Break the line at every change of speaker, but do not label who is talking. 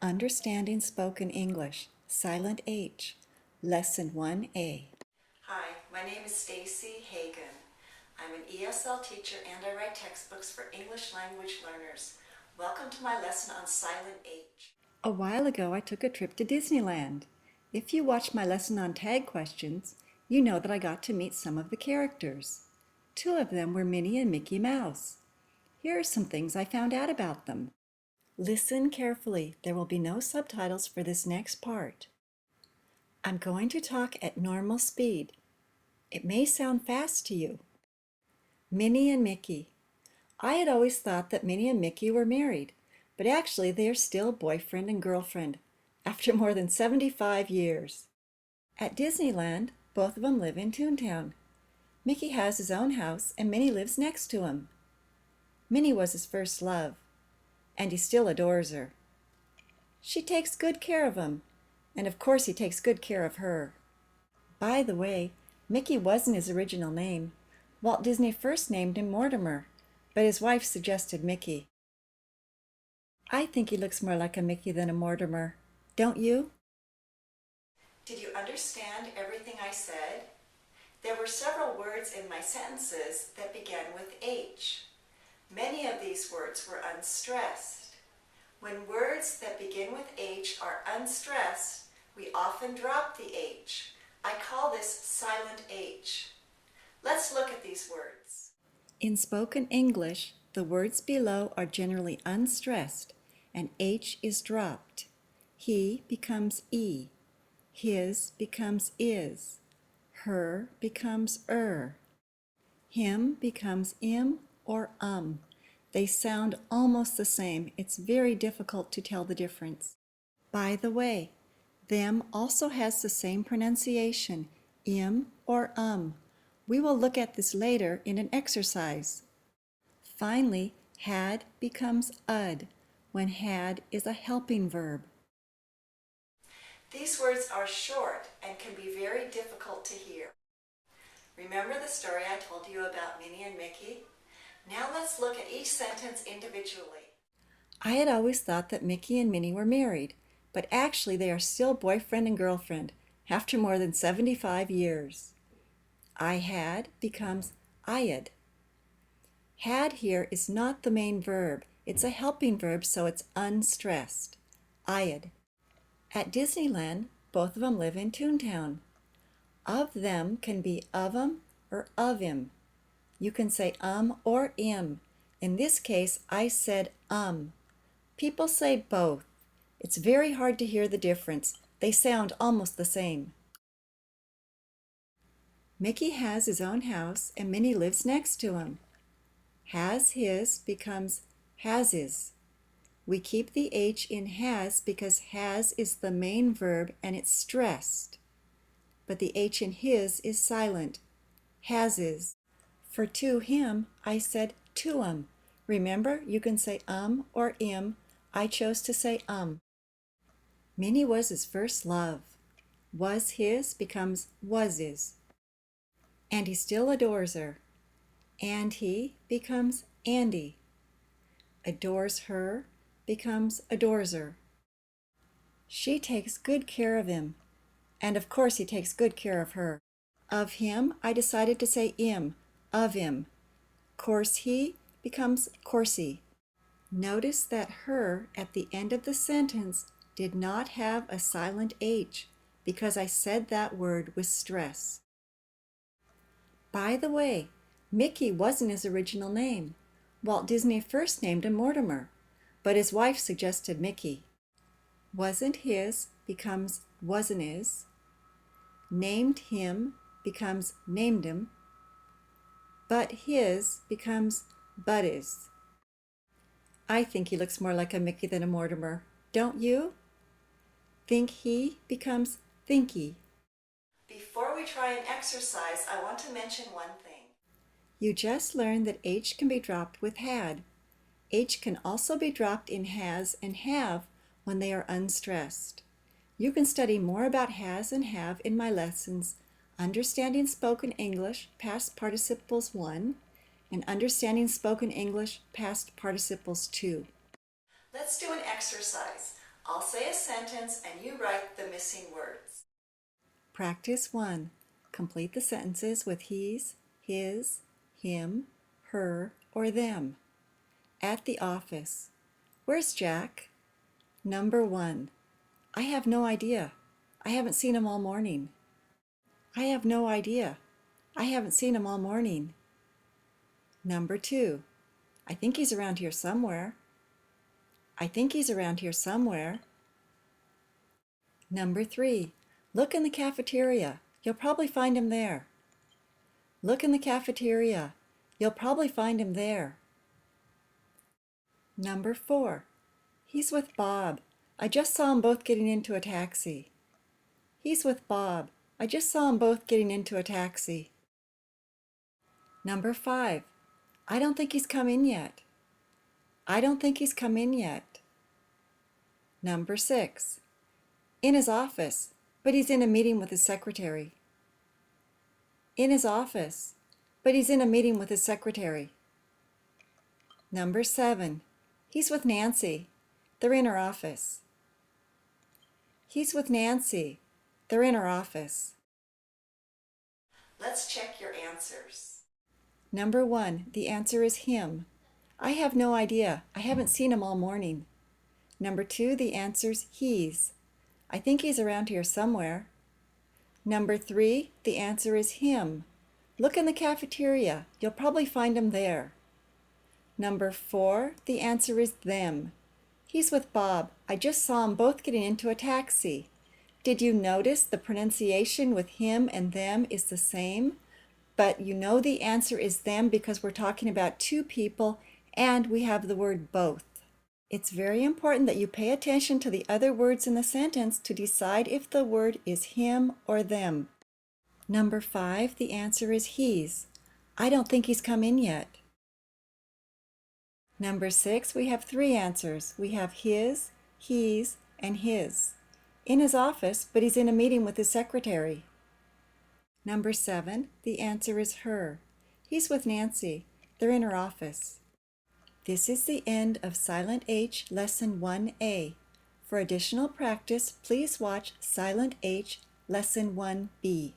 Understanding Spoken English, Silent H, Lesson 1A.
Hi, my name is Stacy Hagan. I'm an ESL teacher and I write textbooks for English language learners. Welcome to my lesson on Silent H.
A while ago, I took a trip to Disneyland. If you watched my lesson on tag questions, you know that I got to meet some of the characters. Two of them were Minnie and Mickey Mouse. Here are some things I found out about them. Listen carefully. There will be no subtitles for this next part. I'm going to talk at normal speed. It may sound fast to you. Minnie and Mickey. I had always thought that Minnie and Mickey were married, but actually they are still boyfriend and girlfriend after more than 75 years. At Disneyland, both of them live in Toontown. Mickey has his own house and Minnie lives next to him. Minnie was his first love, and he still adores her. She takes good care of him, and of course he takes good care of her. By the way, Mickey wasn't his original name. Walt Disney first named him Mortimer, but his wife suggested Mickey. I think he looks more like a Mickey than a Mortimer. Don't you?
Did you understand everything I said? There were several words in my sentences that began with H. Many of these words were unstressed. When words that begin with H are unstressed, we often drop the H. I call this silent H. Let's look at these words.
In spoken English, the words below are generally unstressed and H is dropped. He becomes E. His becomes is. Her becomes Him becomes im or They sound almost the same. It's very difficult to tell the difference. By the way, them also has the same pronunciation, im or We will look at this later in an exercise. Finally, had becomes ud when had is a helping verb.
These words are short and can be very difficult to hear. Remember the story I told you about Minnie and Mickey? Now let's look at each sentence individually.
I had always thought that Mickey and Minnie were married, but actually they are still boyfriend and girlfriend after more than 75 years. I had becomes I'd. Had here is not the main verb. It's a helping verb, so it's unstressed. I'd. At Disneyland, both of them live in Toontown. Of them can be of 'em or of him. You can say or im. In this case, I said People say both. It's very hard to hear the difference. They sound almost the same. Mickey has his own house and Minnie lives next to him. Has his becomes has his. We keep the H in has because has is the main verb and it's stressed. But the H in his is silent. Has is. For to him, I said to him. Remember, you can say or im. I chose to say Minnie was his first love. Was his becomes was his. And he still adores her. And he becomes Andy. Adores her becomes adores her. She takes good care of him. And of course he takes good care of her. Of him, I decided to say im, of him. Course he becomes coursey. Notice that her at the end of the sentence did not have a silent H because I said that word with stress. By the way, Mickey wasn't his original name. Walt Disney first named him Mortimer, but his wife suggested Mickey. Wasn't his becomes wasn't his. Named him becomes named him. But his becomes but is. I think he looks more like a Mickey than a Mortimer. Don't you? Think he becomes thinky.
Before we try an exercise, I want to mention one thing.
You just learned that H can be dropped with had. H can also be dropped in has and have when they are unstressed. You can study more about has and have in my lessons Understanding Spoken English, Past Participles 1, and Understanding Spoken English, Past Participles 2.
Let's do an exercise. I'll say a sentence and you write the missing words.
Practice 1. Complete the sentences with he's, his, him, her, or them. At the office. Where's Jack? Number 1. I have no idea. I haven't seen him all morning. I have no idea. I haven't seen him all morning. Number 2. I think he's around here somewhere. I think he's around here somewhere. Number 3. Look in the cafeteria. You'll probably find him there. Look in the cafeteria. You'll probably find him there. Number 4. He's with Bob. I just saw them both getting into a taxi. He's with Bob. I just saw them both getting into a taxi. Number 5. I don't think he's come in yet. I don't think he's come in yet. Number 6. In his office, but he's in a meeting with his secretary. In his office, but he's in a meeting with his secretary. Number 7. He's with Nancy. They're in her office. He's with Nancy. They're in her office.
Let's check your answers.
Number 1. The answer is him. I have no idea. I haven't seen him all morning. Number 2. The answer's he's. I think he's around here somewhere. Number 3. The answer is him. Look in the cafeteria. You'll probably find him there. Number 4. The answer is them. He's with Bob. I just saw them both getting into a taxi. Did you notice the pronunciation with him and them is the same? But you know the answer is them because we're talking about two people and we have the word both. It's very important that you pay attention to the other words in the sentence to decide if the word is him or them. Number 5, the answer is he's. I don't think he's come in yet. Number 6, we have 3 answers. We have his, he's, and his. In his office, but he's in a meeting with his secretary. Number 7, the answer is her. He's with Nancy. They're in her office. This is the end of Silent H Lesson 1A. For additional practice, please watch Silent H Lesson 1B.